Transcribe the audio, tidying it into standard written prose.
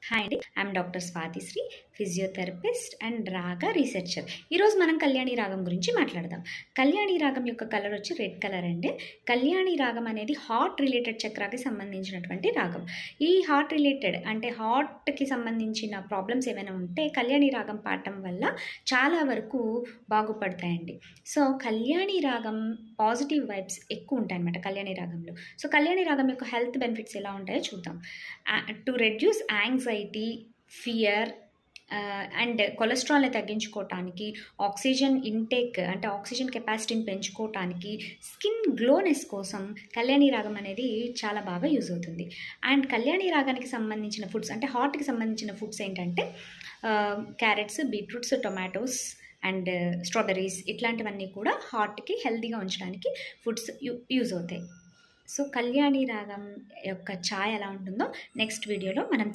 Hi అండి, I'm doctor Swathisri, physiotherapist and రాగ researcher. ఈరోజు మనం కళ్యాణి రాగం గురించి మాట్లాడదాం. కళ్యాణి రాగం యొక్క కలర్ వచ్చి రెడ్ కలర్ అండి. కళ్యాణి రాగం అనేది హార్ట్ రిలేటెడ్ చక్రాకి సంబంధించినటువంటి రాగం. ఈ హార్ట్ రిలేటెడ్ అంటే హార్ట్కి సంబంధించిన ప్రాబ్లమ్స్ ఏమైనా ఉంటే కళ్యాణి రాగం పాడటం వల్ల చాలా వరకు బాగుపడతాయండి. సో కళ్యాణి రాగం పాజిటివ్ వైబ్స్ ఎక్కువ ఉంటాయి అన్నమాట కళ్యాణి రాగంలో. సో కళ్యాణి రాగం యొక్క హెల్త్ బెనిఫిట్స్ ఎలా ఉంటాయో చూద్దాం. To reduce anxiety, fear and కొలెస్ట్రాల్ని తగ్గించుకోవటానికి, ఆక్సిజన్ ఇంటేక్ అంటే ఆక్సిజన్ కెపాసిటీని పెంచుకోవటానికి, స్కిన్ గ్లోనెస్ కోసం కళ్యాణి రాగం అనేది చాలా బాగా యూజ్ అవుతుంది. అండ్ కళ్యాణి రాగానికి సంబంధించిన ఫుడ్స్ అంటే హార్ట్కి సంబంధించిన ఫుడ్స్ ఏంటంటే carrots, beetroots, tomatoes and strawberries ఇట్లాంటివన్నీ కూడా హార్ట్కి హెల్తీగా ఉంచడానికి ఫుడ్స్ యూజ్ అవుతాయి. సో కళ్యాణి రాగం యొక్క ఛాయ్ ఎలా ఉంటుందో నెక్స్ట్ వీడియోలో మనం